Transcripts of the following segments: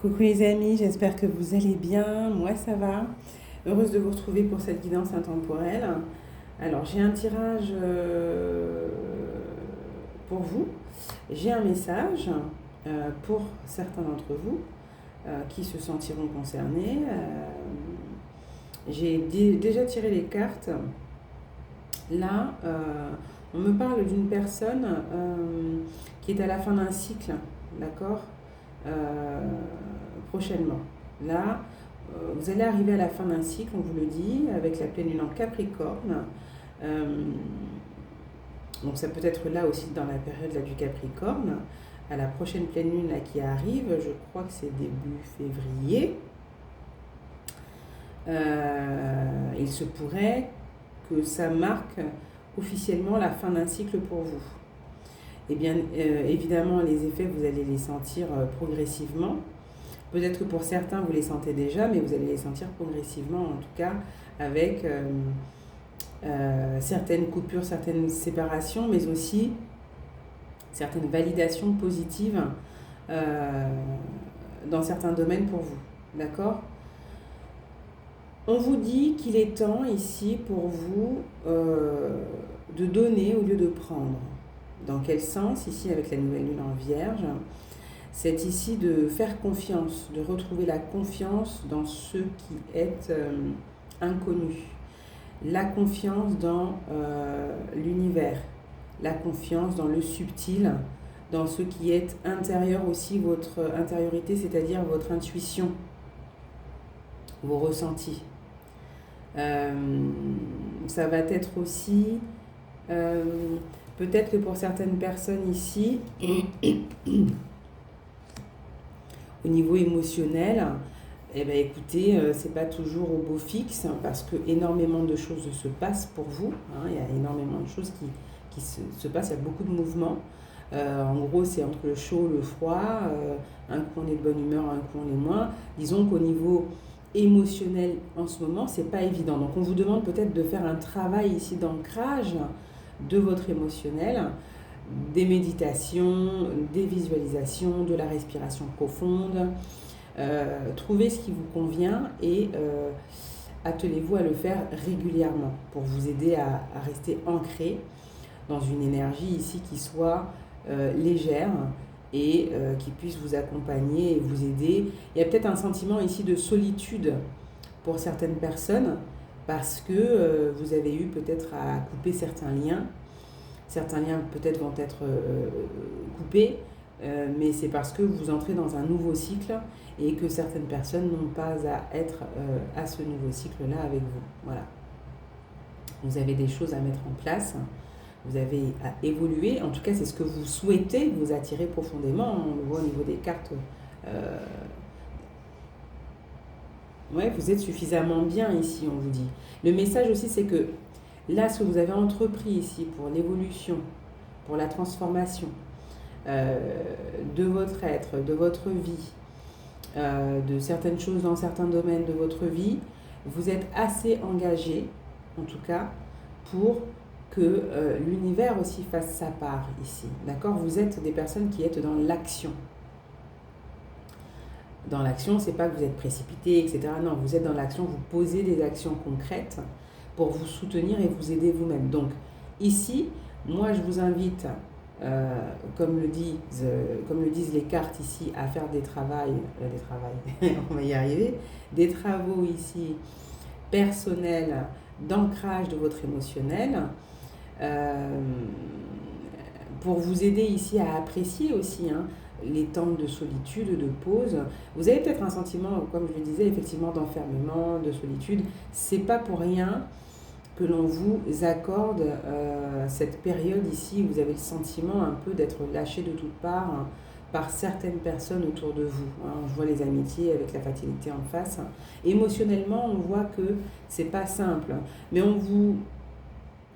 Coucou les amis, j'espère que vous allez bien. Moi ça va. Heureuse de vous retrouver pour cette guidance intemporelle. Alors j'ai un tirage pour vous. J'ai un message pour certains d'entre vous qui se sentiront concernés. J'ai déjà tiré les cartes. Là, on me parle d'une personne qui est à la fin d'un cycle, d'accord, prochainement. Là, vous allez arriver à la fin d'un cycle, on vous le dit, avec la pleine lune en Capricorne. Donc ça peut être là aussi dans la période là, du Capricorne, à la prochaine pleine lune là, qui arrive, je crois que c'est début février. Il se pourrait que ça marque officiellement la fin d'un cycle pour vous. Et bien évidemment, les effets, vous allez les sentir progressivement. Peut-être que pour certains, vous les sentez déjà, mais vous allez les sentir progressivement, en tout cas, avec certaines coupures, certaines séparations, mais aussi certaines validations positives dans certains domaines pour vous. D'accord ? On vous dit qu'il est temps ici pour vous de donner au lieu de prendre. Dans quel sens ici avec la nouvelle lune en Vierge ? C'est ici de faire confiance, de retrouver la confiance dans ce qui est inconnu. La confiance dans l'univers, la confiance dans le subtil, dans ce qui est intérieur aussi, votre intériorité, c'est-à-dire votre intuition, vos ressentis. Ça va être aussi, peut-être que pour certaines personnes ici, au niveau émotionnel, eh ben écoutez, c'est pas toujours au beau fixe parce que énormément de choses se passent pour vous. Il y a énormément de choses qui se passent, il y a beaucoup de mouvements. En gros, c'est entre le chaud, le froid, un coup on est de bonne humeur, un coup on est moins. Disons qu'au niveau émotionnel en ce moment, c'est pas évident. Donc on vous demande peut-être de faire un travail ici d'ancrage de votre émotionnel, des méditations, des visualisations, de la respiration profonde. Trouvez ce qui vous convient et attelez-vous à le faire régulièrement pour vous aider à rester ancré dans une énergie ici qui soit légère et qui puisse vous accompagner et vous aider. Il y a peut-être un sentiment ici de solitude pour certaines personnes parce que vous avez eu peut-être à couper certains liens. Certains liens peut-être vont être coupés, mais c'est parce que vous entrez dans un nouveau cycle et que certaines personnes n'ont pas à être à ce nouveau cycle-là avec vous. Voilà. Vous avez des choses à mettre en place, vous avez à évoluer. En tout cas, c'est ce que vous souhaitez, vous attirer profondément. On le voit au niveau des cartes. Ouais, vous êtes suffisamment bien ici, on vous dit. Le message aussi, c'est que là, ce que vous avez entrepris ici pour l'évolution, pour la transformation de votre être, de votre vie, de certaines choses dans certains domaines de votre vie, vous êtes assez engagé, en tout cas, pour que l'univers aussi fasse sa part ici. D'accord ? Vous êtes des personnes qui êtes dans l'action. Dans l'action, c'est pas que vous êtes précipité, etc. Non, vous êtes dans l'action, vous posez des actions concrètes pour vous soutenir et vous aider vous-même. Donc ici, moi je vous invite, comme le disent les cartes ici, à faire on va y arriver, des travaux ici personnels d'ancrage de votre émotionnel, pour vous aider ici à apprécier aussi les temps de solitude, de pause. Vous avez peut-être un sentiment, comme je le disais, effectivement d'enfermement, de solitude. C'est pas pour rien que l'on vous accorde cette période ici où vous avez le sentiment un peu d'être lâché de toutes parts par certaines personnes autour de vous. Je vois les amitiés avec la fatalité en face. Émotionnellement, on voit que c'est pas simple. Mais on vous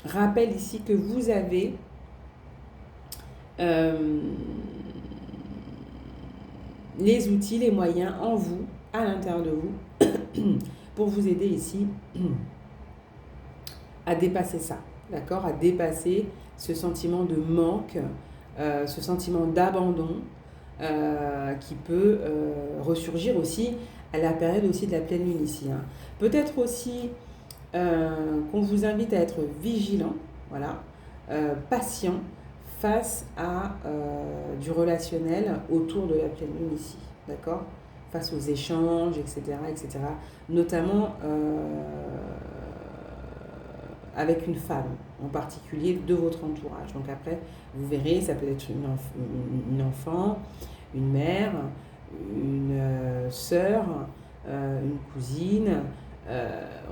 rappelle ici que vous avez les outils, les moyens en vous, à l'intérieur de vous, pour vous aider ici à dépasser ça, d'accord ? À dépasser ce sentiment de manque, ce sentiment d'abandon, qui peut ressurgir aussi à la période aussi de la pleine lune ici, hein. Peut-être aussi qu'on vous invite à être vigilant, voilà, patient face à du relationnel autour de la pleine lune ici, d'accord? Face aux échanges, etc., etc. Notamment avec une femme en particulier de votre entourage. Donc après, vous verrez, ça peut être une enfant, une mère, une sœur, une cousine.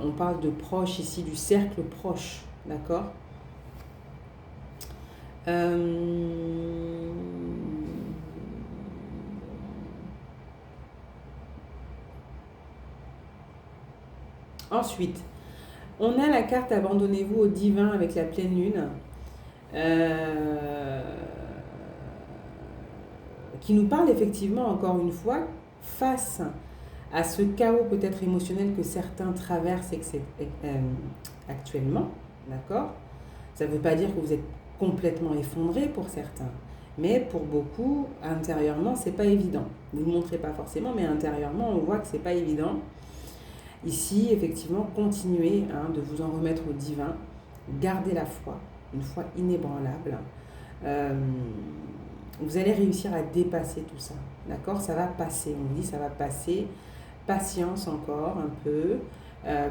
On parle de proche ici, du cercle proche, d'accord? Ensuite, on a la carte Abandonnez-vous au divin avec la pleine lune, qui nous parle effectivement, encore une fois, face à ce chaos peut-être émotionnel que certains traversent actuellement, d'accord? Ça ne veut pas dire que vous êtes complètement effondré pour certains, mais pour beaucoup, intérieurement, c'est pas évident. Vous ne le montrez pas forcément, mais intérieurement, on voit que c'est pas évident. Ici, effectivement, continuez de vous en remettre au divin, gardez la foi, une foi inébranlable. Vous allez réussir à dépasser tout ça, d'accord? Ça va passer, on dit ça va passer. Patience encore un peu,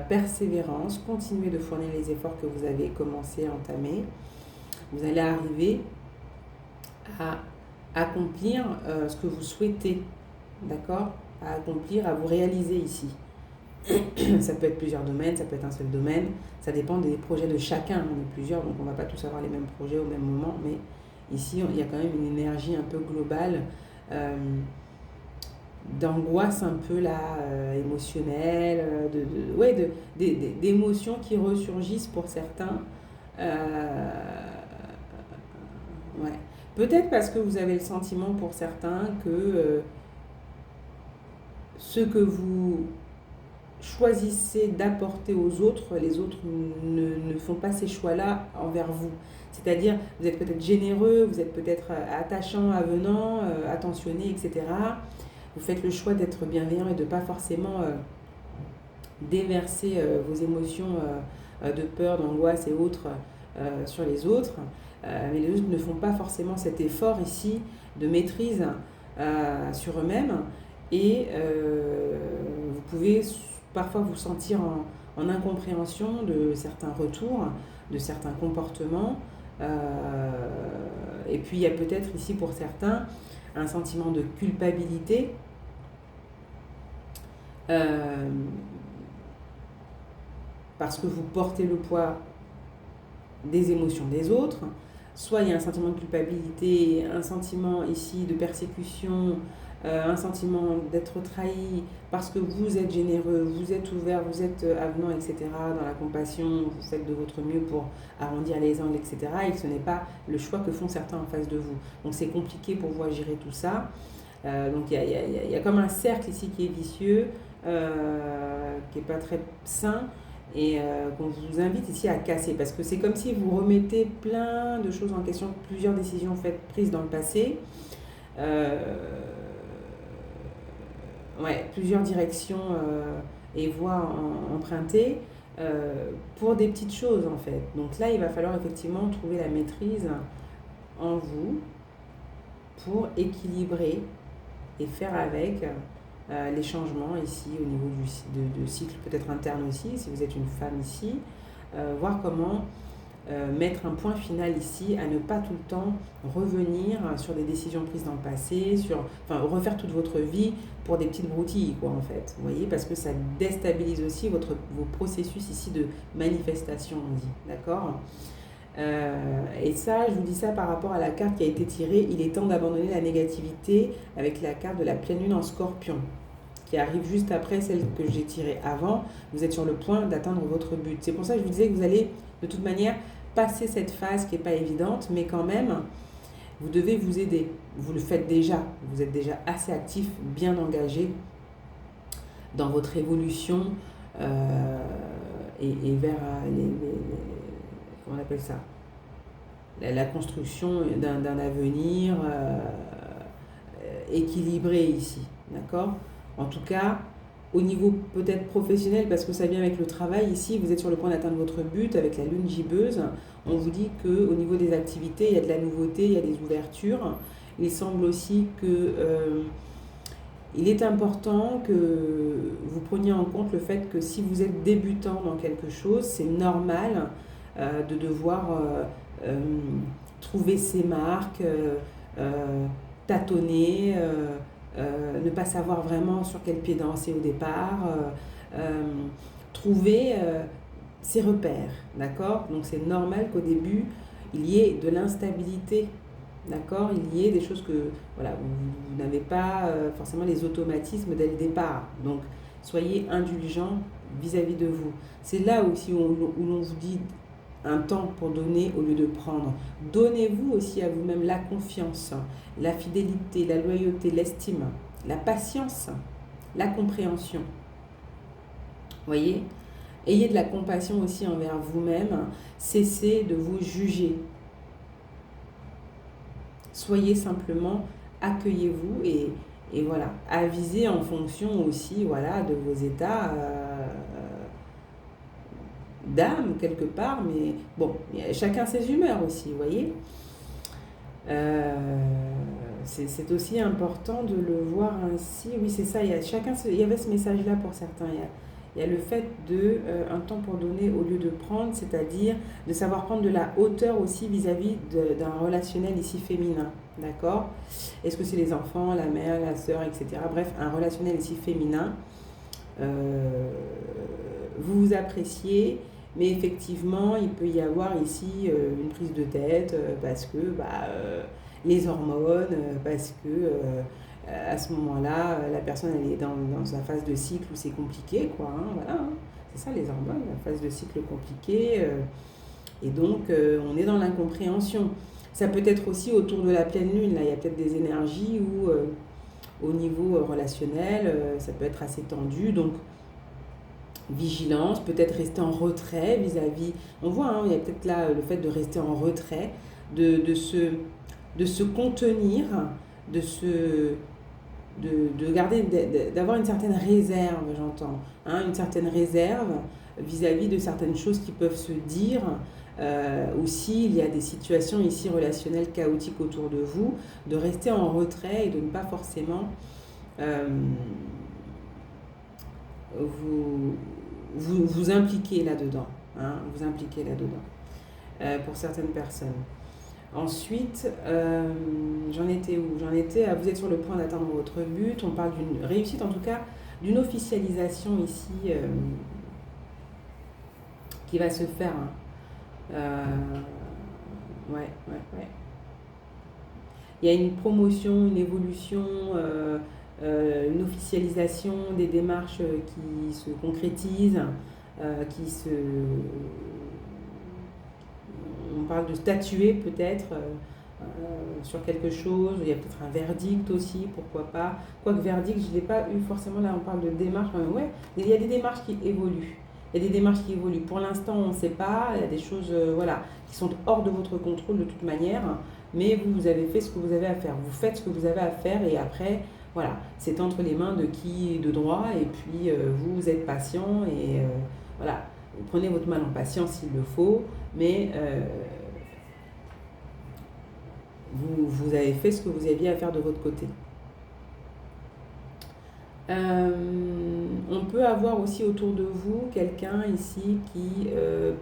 persévérance, continuez de fournir les efforts que vous avez commencé à entamer. Vous allez arriver à accomplir ce que vous souhaitez, d'accord? À accomplir, à vous réaliser ici. Ça peut être plusieurs domaines, ça peut être un seul domaine, ça dépend des projets de chacun, on est plusieurs, donc on ne va pas tous avoir les mêmes projets au même moment, mais ici il y a quand même une énergie un peu globale, d'angoisse un peu là, émotionnelle, d'émotions qui ressurgissent pour certains. Ouais. Peut-être parce que vous avez le sentiment pour certains que ce que vous choisissez d'apporter aux autres, les autres ne font pas ces choix-là envers vous. C'est-à-dire, vous êtes peut-être généreux, vous êtes peut-être attachant, avenant, attentionné, etc. Vous faites le choix d'être bienveillant et de ne pas forcément déverser vos émotions de peur, d'angoisse et autres sur les autres. Mais les autres ne font pas forcément cet effort ici de maîtrise sur eux-mêmes. Et vous pouvez parfois vous sentir en incompréhension de certains retours, de certains comportements. Et puis il y a peut-être ici pour certains un sentiment de culpabilité. Parce que vous portez le poids des émotions des autres. Soit il y a un sentiment de culpabilité, un sentiment ici de persécution, un sentiment d'être trahi parce que vous êtes généreux, vous êtes ouvert, vous êtes avenant, etc. Dans la compassion, vous faites de votre mieux pour arrondir les angles, etc. Et que ce n'est pas le choix que font certains en face de vous. Donc c'est compliqué pour vous à gérer tout ça. Donc il y a comme un cercle ici qui est vicieux, qui n'est pas très sain. Et qu'on vous invite ici à casser, parce que c'est comme si vous remettez plein de choses en question, plusieurs décisions prises dans le passé, plusieurs directions et voies empruntées pour des petites choses en fait. Donc là, il va falloir effectivement trouver la maîtrise en vous pour équilibrer et faire avec les changements ici au niveau de cycle peut-être interne aussi, si vous êtes une femme ici, voir comment mettre un point final ici à ne pas tout le temps revenir sur des décisions prises dans le passé, refaire toute votre vie pour des petites broutilles quoi en fait, vous voyez, parce que ça déstabilise aussi vos processus ici de manifestation, on dit, d'accord? Et ça, je vous dis ça par rapport à la carte qui a été tirée. Il est temps d'abandonner la négativité avec la carte de la pleine lune en Scorpion, qui arrive juste après celle que j'ai tirée avant. Vous êtes sur le point d'atteindre votre but. C'est pour ça que je vous disais que vous allez de toute manière passer cette phase qui n'est pas évidente, mais quand même, vous devez vous aider. Vous le faites déjà. Vous êtes déjà assez actif, bien engagé dans votre évolution et vers comment on appelle ça, la construction d'un avenir équilibré ici, d'accord? En tout cas, au niveau peut-être professionnel, parce que ça vient avec le travail, ici, vous êtes sur le point d'atteindre votre but avec la lune gibbeuse. On vous dit qu'au niveau des activités, il y a de la nouveauté, il y a des ouvertures. Il semble aussi que il est important que vous preniez en compte le fait que si vous êtes débutant dans quelque chose, c'est normal de devoir euh, trouver ses marques, tâtonner, ne pas savoir vraiment sur quel pied danser au départ, trouver ses repères, d'accord? Donc c'est normal qu'au début, il y ait de l'instabilité, d'accord? Il y ait des choses que voilà, vous n'avez pas forcément les automatismes dès le départ. Donc soyez indulgents vis-à-vis de vous. C'est là aussi où l'on vous dit un temps pour donner au lieu de prendre. Donnez-vous aussi à vous-même la confiance, la fidélité, la loyauté, l'estime, la patience, la compréhension. Voyez? Ayez de la compassion aussi envers vous-même. Cessez de vous juger. Soyez simplement, accueillez-vous et voilà, avisez en fonction aussi voilà, de vos états d'âme quelque part, mais bon, chacun ses humeurs aussi, vous voyez. C'est aussi important de le voir ainsi. Oui, c'est ça, il y avait ce message-là pour certains. Il y a le fait de un temps pour donner au lieu de prendre, c'est-à-dire de savoir prendre de la hauteur aussi vis-à-vis d'un relationnel ici féminin. D'accord? Est-ce que c'est les enfants, la mère, la sœur, etc. Bref, un relationnel ici féminin. Vous vous appréciez, mais effectivement, il peut y avoir ici une prise de tête parce que les hormones, parce que à ce moment-là, la personne elle est dans sa phase de cycle où c'est compliqué, quoi. Hein, voilà, hein. C'est ça les hormones, la phase de cycle compliquée. Et donc, on est dans l'incompréhension. Ça peut être aussi autour de la pleine lune. Là, il y a peut-être des énergies où, au niveau relationnel, ça peut être assez tendu. Donc, vigilance, peut-être rester en retrait vis-à-vis. On voit, hein, il y a peut-être là le fait de rester en retrait, de se contenir, de garder, d'avoir une certaine réserve, j'entends, hein, une certaine réserve vis-à-vis de certaines choses qui peuvent se dire. Aussi, il y a des situations ici relationnelles chaotiques autour de vous, de rester en retrait et de ne pas forcément vous impliquer là-dedans, hein, vous impliquer là-dedans, pour certaines personnes. Ensuite, j'en étais où? J'en étais à vous êtes sur le point d'atteindre votre but. On parle d'une réussite, en tout cas, d'une officialisation ici qui va se faire. Hein. Ouais. Il y a une promotion, une évolution, une officialisation des démarches qui se concrétisent, on parle de statuer peut-être sur quelque chose, il y a peut-être un verdict aussi, pourquoi pas. Quoique verdict, je ne l'ai pas eu forcément, là on parle de démarche, mais ouais, il y a des démarches qui évoluent. Il y a des démarches qui évoluent. Pour l'instant, on ne sait pas, il y a des choses voilà, qui sont hors de votre contrôle de toute manière, mais vous avez fait ce que vous avez à faire. Vous faites ce que vous avez à faire et après, voilà, c'est entre les mains de qui est de droit et puis vous êtes patient et voilà, vous prenez votre mal en patience s'il le faut, mais vous avez fait ce que vous aviez à faire de votre côté. On peut avoir aussi autour de vous quelqu'un ici qui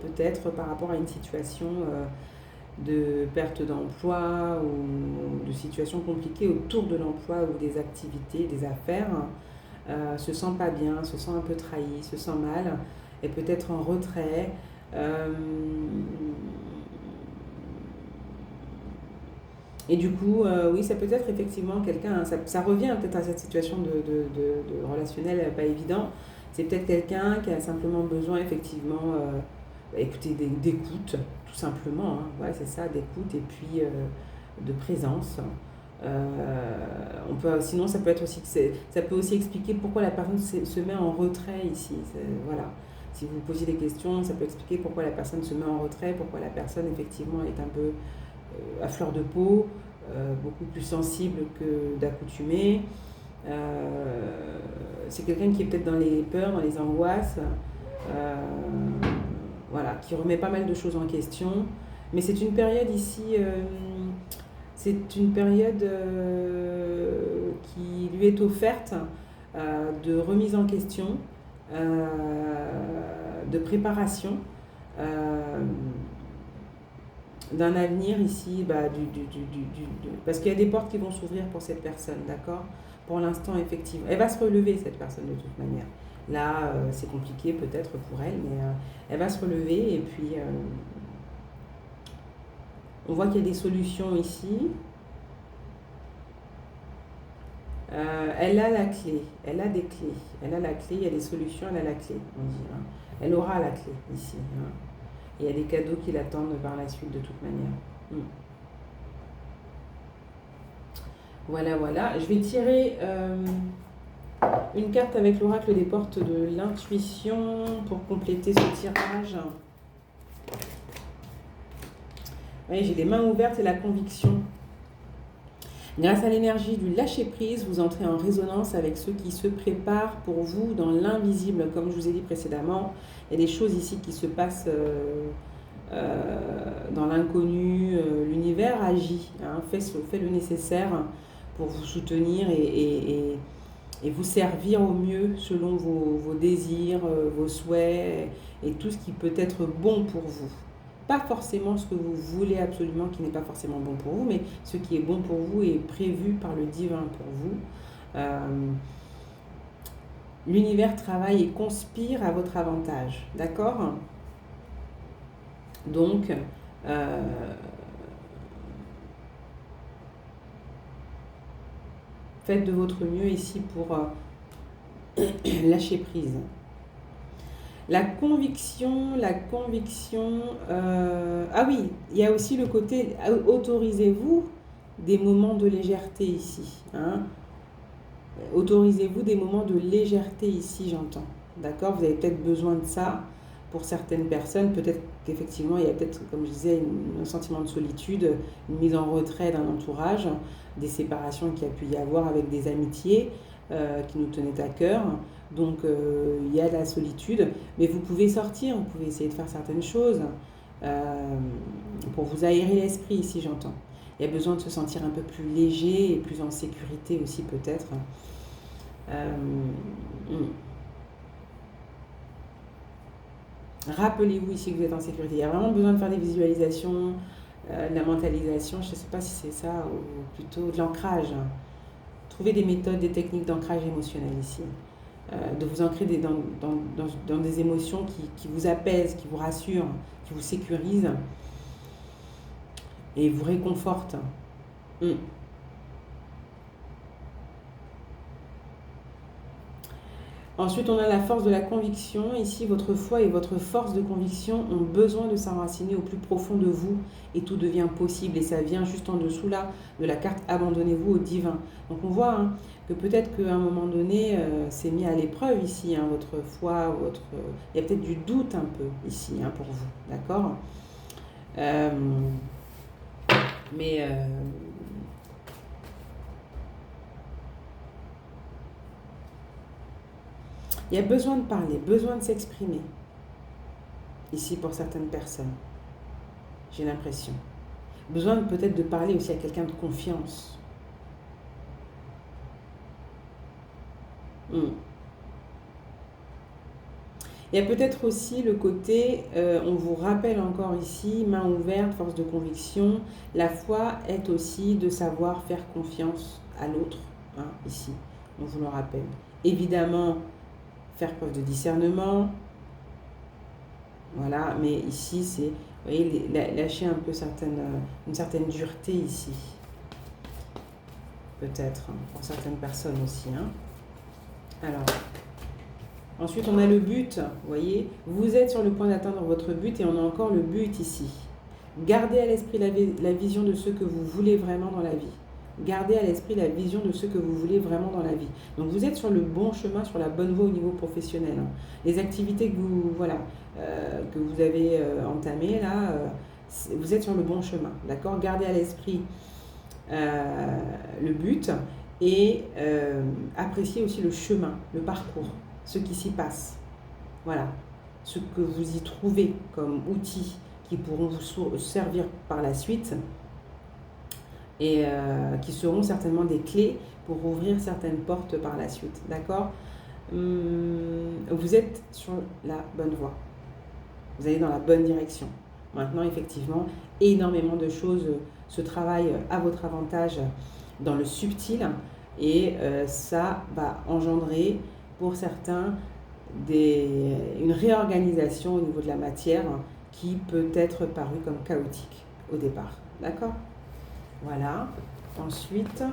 peut-être par rapport à une situation de perte d'emploi ou de situation compliquée autour de l'emploi ou des activités, des affaires, se sent pas bien, se sent un peu trahi, se sent mal, et peut-être en retrait. Et du coup, oui, ça peut être effectivement quelqu'un, ça revient peut-être à cette situation de relationnel pas évident. C'est peut-être quelqu'un qui a simplement besoin effectivement écoutez, d'écoute, tout simplement. Hein. Ouais, c'est ça, d'écoute et puis de présence. Sinon, ça peut être aussi, ça peut aussi expliquer pourquoi la personne se met en retrait ici. Voilà. Si vous posez des questions, ça peut expliquer pourquoi la personne se met en retrait, pourquoi la personne effectivement est un peu à fleur de peau. beaucoup plus sensible que d'accoutumée. C'est quelqu'un qui est peut-être dans les peurs, dans les angoisses, euh, voilà, qui remet pas mal de choses en question. Mais c'est une période ici, c'est une période qui lui est offerte de remise en question, de préparation, d'un avenir ici, parce qu'il y a des portes qui vont s'ouvrir pour cette personne, d'accord? Pour l'instant, effectivement. Elle va se relever, cette personne, de toute manière. Là, c'est compliqué peut-être pour elle, mais elle va se relever et puis on voit qu'il y a des solutions ici. Elle a la clé, elle a des clés, elle a la clé, il y a des solutions, elle a la clé, on dit. Hein. Elle aura la clé ici. Hein. Et il y a des cadeaux qui l'attendent par la suite de toute manière. Voilà, voilà. Je vais tirer une carte avec l'oracle des portes de l'intuition pour compléter ce tirage. Oui, j'ai les mains ouvertes et la conviction. Grâce à l'énergie du lâcher-prise, vous entrez en résonance avec ceux qui se préparent pour vous dans l'invisible. Comme je vous ai dit précédemment, il y a des choses ici qui se passent dans l'inconnu. L'univers agit, hein, fait le nécessaire pour vous soutenir et vous servir au mieux selon vos désirs, vos souhaits et tout ce qui peut être bon pour vous. Pas forcément ce que vous voulez absolument, qui n'est pas forcément bon pour vous, mais ce qui est bon pour vous est prévu par le divin pour vous. L'univers travaille et conspire à votre avantage, d'accord? Donc, faites de votre mieux ici pour lâcher prise. La conviction, ah oui, il y a aussi le côté, autorisez-vous des moments de légèreté ici. Hein. Autorisez-vous des moments de légèreté ici, j'entends. D'accord? Vous avez peut-être besoin de ça pour certaines personnes. Peut-être qu'effectivement, il y a peut-être, comme je disais, un sentiment de solitude, une mise en retrait d'un entourage, des séparations qu'il y a pu y avoir avec des amitiés qui nous tenaient à cœur. Donc, il y a de la solitude, mais vous pouvez sortir, vous pouvez essayer de faire certaines choses pour vous aérer l'esprit, ici j'entends. Il y a besoin de se sentir un peu plus léger et plus en sécurité aussi peut-être. Rappelez-vous ici que vous êtes en sécurité. Il y a vraiment besoin de faire des visualisations, de la mentalisation, je ne sais pas si c'est ça, ou plutôt de l'ancrage. Trouvez des méthodes, des techniques d'ancrage émotionnel ici. De vous ancrer dans des émotions qui vous apaisent, qui vous rassurent, qui vous sécurisent et vous réconfortent. Ensuite, on a la force de la conviction. Ici, votre foi et votre force de conviction ont besoin de s'enraciner au plus profond de vous et tout devient possible. Et ça vient juste en dessous là de la carte abandonnez-vous au divin. Donc on voit que peut-être qu'à un moment donné, c'est mis à l'épreuve ici, hein, votre foi, il y a peut-être du doute un peu ici pour vous, d'accord? Il y a besoin de parler, besoin de s'exprimer, ici pour certaines personnes, j'ai l'impression. Besoin peut-être de parler aussi à quelqu'un de confiance. Il y a peut-être aussi le côté, on vous rappelle encore ici, main ouverte, force de conviction, la foi est aussi de savoir faire confiance à l'autre, hein, ici, on vous le rappelle. Évidemment, faire preuve de discernement, voilà, mais ici c'est, vous voyez, lâcher un peu une certaine dureté ici, peut-être, hein, pour certaines personnes aussi. Hein. Alors, ensuite on a le but, vous voyez, vous êtes sur le point d'atteindre votre but et on a encore le but ici. Gardez à l'esprit la vision de ce que vous voulez vraiment dans la vie. Gardez à l'esprit la vision de ce que vous voulez vraiment dans la vie. Donc vous êtes sur le bon chemin, sur la bonne voie au niveau professionnel. Hein. Les activités que que vous avez entamées là, vous êtes sur le bon chemin. D'accord? Gardez à l'esprit le but, et appréciez aussi le chemin, le parcours, ce qui s'y passe. Voilà, ce que vous y trouvez comme outils qui pourront vous servir par la suite et qui seront certainement des clés pour ouvrir certaines portes par la suite. D'accord? Vous êtes sur la bonne voie. Vous allez dans la bonne direction. Maintenant, effectivement, énormément de choses se travaillent à votre avantage dans le subtil et ça va engendrer pour certains une réorganisation au niveau de la matière qui peut être parue comme chaotique au départ. D'accord? Voilà. Ensuite,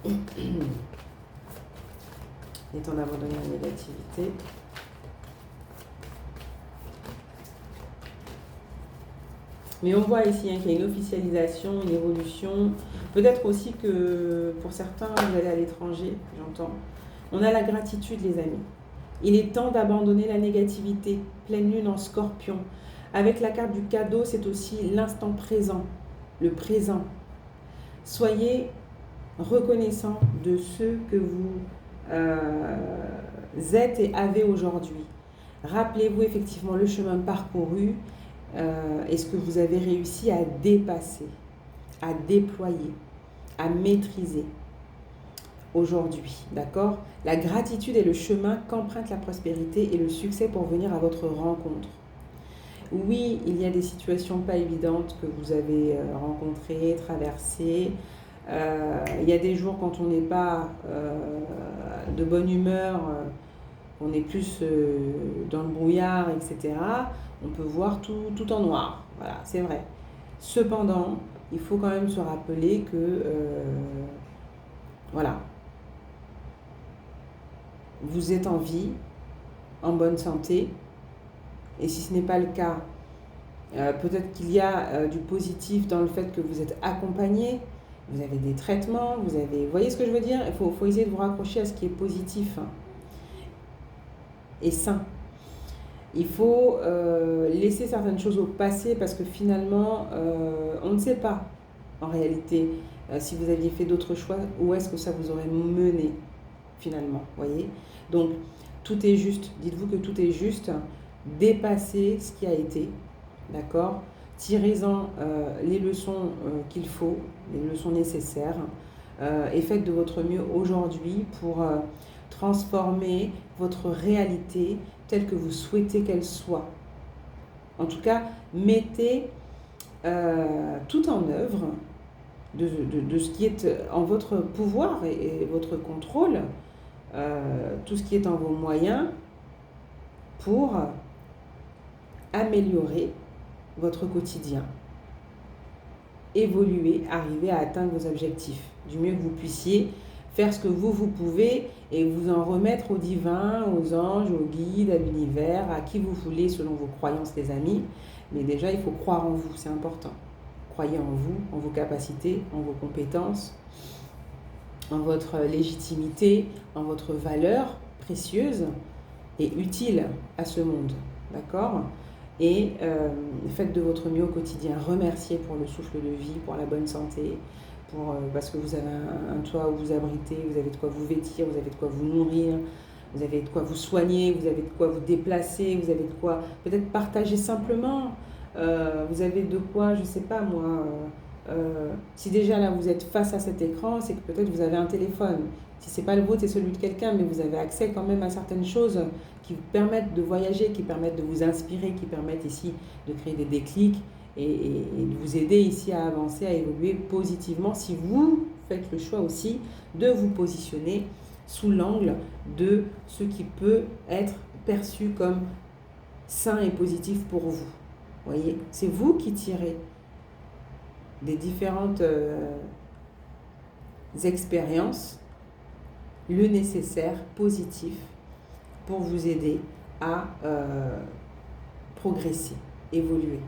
il est temps d'abandonner la négativité. Mais on voit ici qu'il y a une officialisation, une évolution. Peut-être aussi que pour certains, vous allez à l'étranger, j'entends. On a la gratitude, les amis. Il est temps d'abandonner la négativité. Pleine lune en Scorpion. Avec la carte du cadeau, c'est aussi l'instant présent, le présent. Soyez reconnaissant de ce que vous êtes et avez aujourd'hui. Rappelez-vous effectivement le chemin parcouru et ce que vous avez réussi à dépasser, à déployer, à maîtriser aujourd'hui. D'accord? La gratitude est le chemin qu'emprunte la prospérité et le succès pour venir à votre rencontre. Oui, il y a des situations pas évidentes que vous avez rencontrées, traversées. Il y a des jours quand on n'est pas de bonne humeur, on est plus dans le brouillard, etc. On peut voir tout en noir. Voilà, c'est vrai. Cependant, il faut quand même se rappeler que, voilà, vous êtes en vie, en bonne santé. Et si ce n'est pas le cas, peut-être qu'il y a du positif dans le fait que vous êtes accompagné, vous avez des traitements, vous voyez ce que je veux dire? Il faut essayer de vous raccrocher à ce qui est positif et sain. Il faut laisser certaines choses au passé parce que finalement, on ne sait pas en réalité si vous aviez fait d'autres choix, où est-ce que ça vous aurait mené finalement, voyez? Donc, tout est juste. Dites-vous que tout est juste. Dépassez ce qui a été, d'accord? Tirez-en les leçons qu'il faut, les leçons nécessaires, et faites de votre mieux aujourd'hui pour transformer votre réalité telle que vous souhaitez qu'elle soit. En tout cas, mettez tout en œuvre de ce qui est en votre pouvoir et votre contrôle, tout ce qui est en vos moyens pour améliorer votre quotidien, évoluer, arriver à atteindre vos objectifs du mieux que vous puissiez, faire ce que vous pouvez et vous en remettre au divin, aux anges, aux guides, à l'univers, à qui vous voulez selon vos croyances, les amis. Mais déjà, il faut croire en vous, c'est important. Croyez en vous, en vos capacités, en vos compétences, en votre légitimité, en votre valeur précieuse et utile à ce monde. D'accord? Et faites de votre mieux au quotidien. Remerciez pour le souffle de vie, pour la bonne santé, parce que vous avez un toit où vous abritez, vous avez de quoi vous vêtir, vous avez de quoi vous nourrir, vous avez de quoi vous soigner, vous avez de quoi vous déplacer, vous avez de quoi peut-être partager simplement, vous avez de quoi, je ne sais pas moi, si déjà là vous êtes face à cet écran, c'est que peut-être vous avez un téléphone. Si ce n'est pas le vôtre, c'est celui de quelqu'un, mais vous avez accès quand même à certaines choses qui vous permettent de voyager, qui permettent de vous inspirer, qui permettent ici de créer des déclics et de vous aider ici à avancer, à évoluer positivement si vous faites le choix aussi de vous positionner sous l'angle de ce qui peut être perçu comme sain et positif pour vous. Voyez, c'est vous qui tirez des différentes expériences le nécessaire, positif, pour vous aider à progresser, évoluer,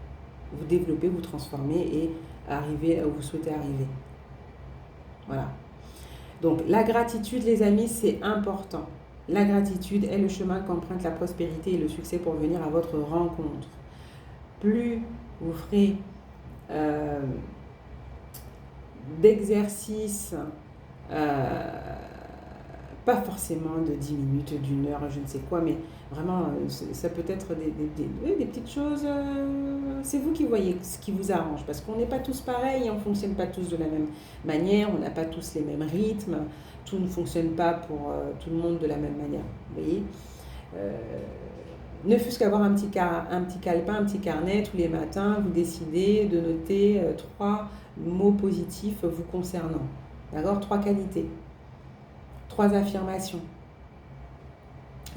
vous développer, vous transformer et arriver là où vous souhaitez arriver. Voilà. Donc la gratitude, les amis, c'est important. La gratitude est le chemin qu'emprunte la prospérité et le succès pour venir à votre rencontre. Plus vous ferez d'exercices, pas forcément de 10 minutes, d'une heure, je ne sais quoi, mais vraiment, ça peut être des petites choses. C'est vous qui voyez ce qui vous arrange, parce qu'on n'est pas tous pareils, on ne fonctionne pas tous de la même manière, on n'a pas tous les mêmes rythmes, tout ne fonctionne pas pour tout le monde de la même manière. Vous voyez, ne fût-ce qu'avoir un petit calepin, un petit carnet tous les matins, vous décidez de noter 3 mots positifs vous concernant. D'accord? 3 qualités. 3 affirmations.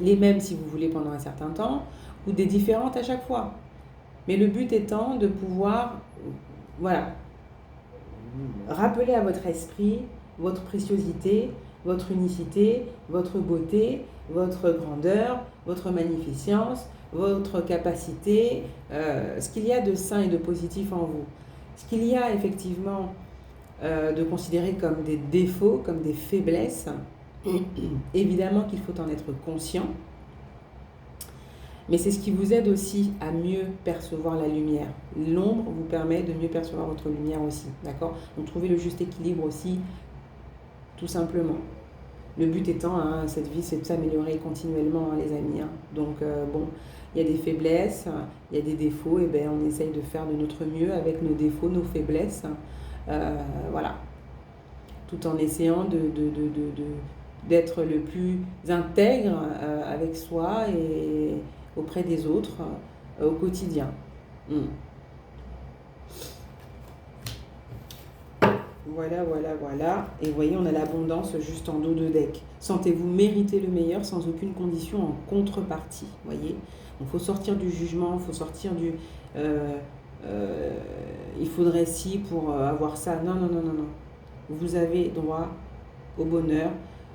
Les mêmes si vous voulez pendant un certain temps, ou des différentes à chaque fois. Mais le but étant de pouvoir, voilà, rappeler à votre esprit votre préciosité, votre unicité, votre beauté, votre grandeur, votre magnificence, votre capacité, ce qu'il y a de sain et de positif en vous. Ce qu'il y a effectivement de considérer comme des défauts, comme des faiblesses. Évidemment qu'il faut en être conscient, mais c'est ce qui vous aide aussi à mieux percevoir la lumière. L'ombre vous permet de mieux percevoir votre lumière aussi, d'accord? Donc trouver le juste équilibre aussi, tout simplement. Le but étant, cette vie, c'est de s'améliorer continuellement, les amis. Donc bon, il y a des faiblesses, il y a des défauts, et bien on essaye de faire de notre mieux avec nos défauts, nos faiblesses, voilà. Tout en essayant d'être le plus intègre avec soi et auprès des autres au quotidien. Voilà. Et vous voyez, on a l'abondance juste en dos de deck. Sentez-vous mériter le meilleur sans aucune condition en contrepartie. Vous voyez, il faut sortir du jugement, il faut sortir du... il faudrait si pour avoir ça. Non. Vous avez droit au bonheur,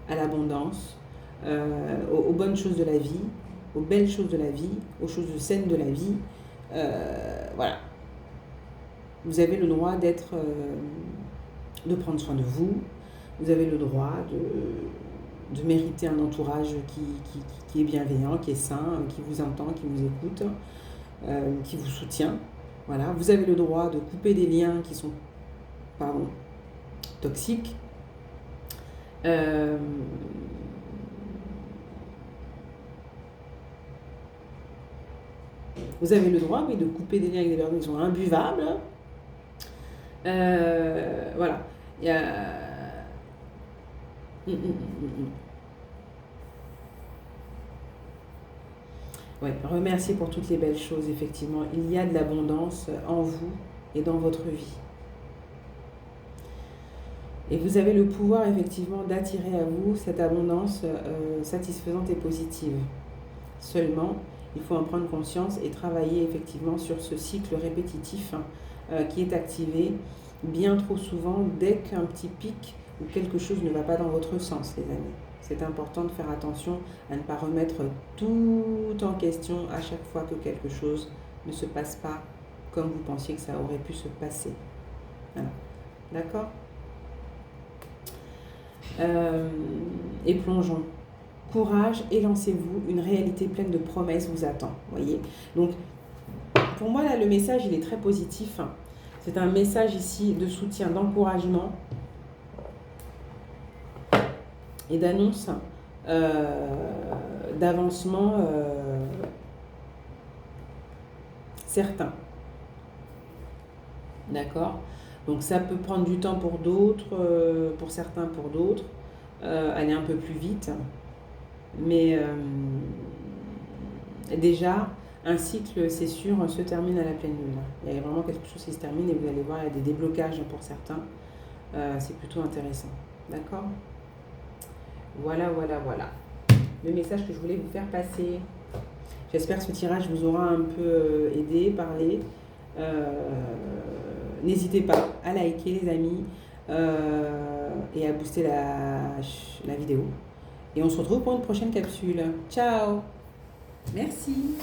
à l'abondance, aux bonnes choses de la vie, aux belles choses de la vie, aux choses saines de la vie. Voilà. Vous avez le droit de prendre soin de vous. Vous avez le droit de mériter un entourage qui est bienveillant, qui est sain, qui vous entend, qui vous écoute, qui vous soutient. Voilà. Vous avez le droit de couper des liens qui sont toxiques. Vous avez le droit, oui, de couper des liens avec des personnes qui sont imbuvables. Voilà. Il y a... Ouais, remerciez pour toutes les belles choses, effectivement. Il y a de l'abondance en vous et dans votre vie. Et vous avez le pouvoir, effectivement, d'attirer à vous cette abondance satisfaisante et positive. Seulement, il faut en prendre conscience et travailler, effectivement, sur ce cycle répétitif qui est activé bien trop souvent dès qu'un petit pic ou quelque chose ne va pas dans votre sens, les amis. C'est important de faire attention à ne pas remettre tout en question à chaque fois que quelque chose ne se passe pas comme vous pensiez que ça aurait pu se passer. Voilà. D'accord ? Et plongeons. Courage et lancez-vous, une réalité pleine de promesses vous attend. Voyez. Donc, pour moi, là, le message, il est très positif. C'est un message ici de soutien, d'encouragement et d'annonce d'avancement certain. D'accord ? Donc ça peut prendre du temps pour d'autres, pour certains, pour d'autres, aller un peu plus vite. Mais déjà, un cycle, c'est sûr, se termine à la pleine lune. Il y a vraiment quelque chose qui se termine et vous allez voir, il y a des déblocages pour certains. C'est plutôt intéressant. D'accord ? Voilà. Le message que je voulais vous faire passer. J'espère que ce tirage vous aura un peu aidé, parlé. N'hésitez pas à liker, les amis, et à booster la vidéo. Et on se retrouve pour une prochaine capsule. Ciao! Merci!